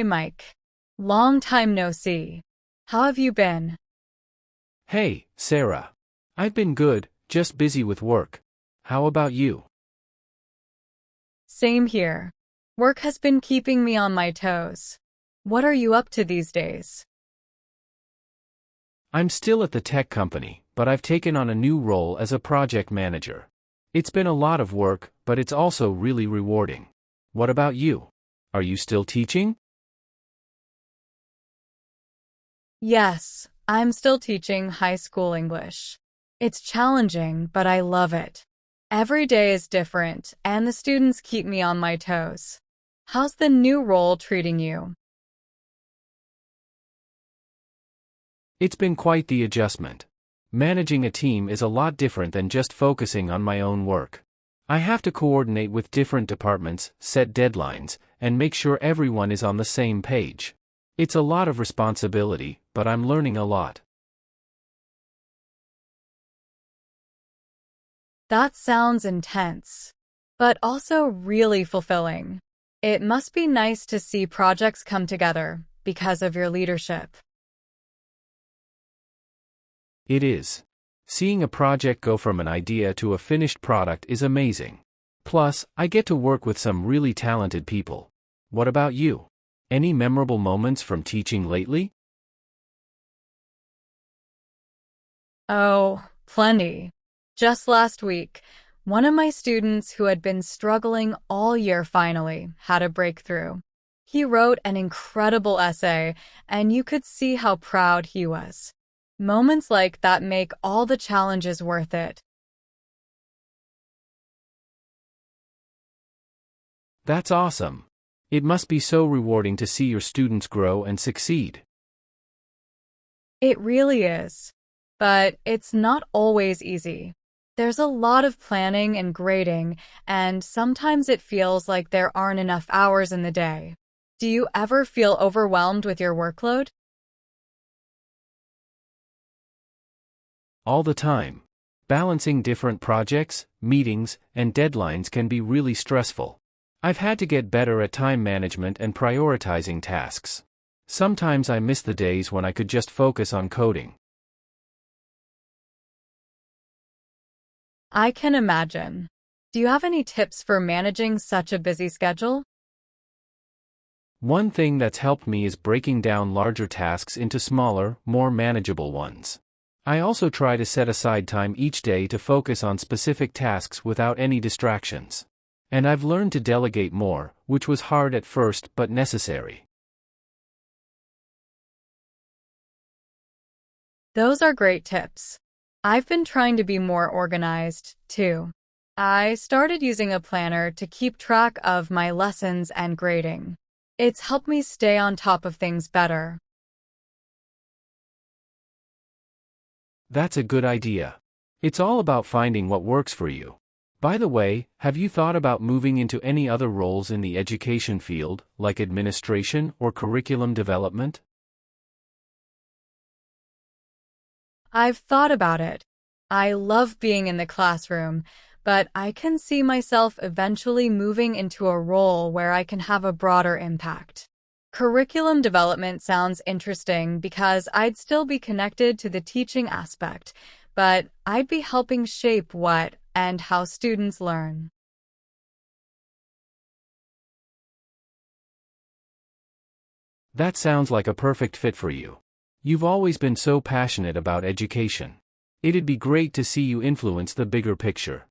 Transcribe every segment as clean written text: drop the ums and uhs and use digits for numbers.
Hey Mike. Long time no see. How have you been? Hey, Sarah. I've been good, just busy with work. How about you? Same here. Work has been keeping me on my toes. What are you up to these days? I'm still at the tech company, but I've taken on a new role as a project manager. It's been a lot of work, but it's also really rewarding. What about you? Are you still teaching? Yes, I'm still teaching high school English. It's challenging, but I love it. Every day is different, and the students keep me on my toes. How's the new role treating you? It's been quite the adjustment. Managing a team is a lot different than just focusing on my own work. I have to coordinate with different departments, set deadlines, and make sure everyone is on the same page. It's a lot of responsibility, but I'm learning a lot. That sounds intense, but also really fulfilling. It must be nice to see projects come together because of your leadership. It is. Seeing a project go from an idea to a finished product is amazing. Plus, I get to work with some really talented people. What about you? Any memorable moments from teaching lately? Oh, plenty. Just last week, one of my students who had been struggling all year finally had a breakthrough. He wrote an incredible essay, and you could see how proud he was. Moments like that make all the challenges worth it. That's awesome. It must be so rewarding to see your students grow and succeed. It really is. But it's not always easy. There's a lot of planning and grading, and sometimes it feels like there aren't enough hours in the day. Do you ever feel overwhelmed with your workload? All the time. Balancing different projects, meetings, and deadlines can be really stressful. I've had to get better at time management and prioritizing tasks. Sometimes I miss the days when I could just focus on coding. I can imagine. Do you have any tips for managing such a busy schedule? One thing that's helped me is breaking down larger tasks into smaller, more manageable ones. I also try to set aside time each day to focus on specific tasks without any distractions. And I've learned to delegate more, which was hard at first but necessary. Those are great tips. I've been trying to be more organized, too. I started using a planner to keep track of my lessons and grading. It's helped me stay on top of things better. That's a good idea. It's all about finding what works for you. By the way, have you thought about moving into any other roles in the education field, like administration or curriculum development? I've thought about it. I love being in the classroom, but I can see myself eventually moving into a role where I can have a broader impact. Curriculum development sounds interesting because I'd still be connected to the teaching aspect, but I'd be helping shape what and how students learn. That sounds like a perfect fit for you. You've always been so passionate about education. It'd be great to see you influence the bigger picture.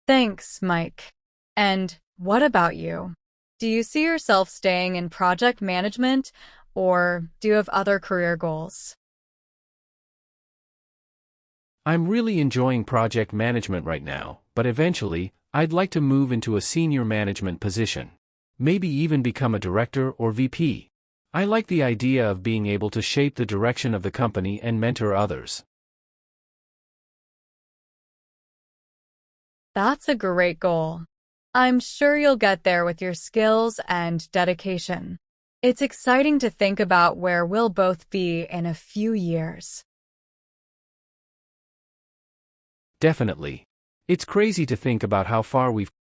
Thanks, Mike. And what about you? Do you see yourself staying in project management, or do you have other career goals? I'm really enjoying project management right now, but eventually, I'd like to move into a senior management position. Maybe even become a director or VP. I like the idea of being able to shape the direction of the company and mentor others. That's a great goal. I'm sure you'll get there with your skills and dedication. It's exciting to think about where we'll both be in a few years. Definitely. It's crazy to think about how far we've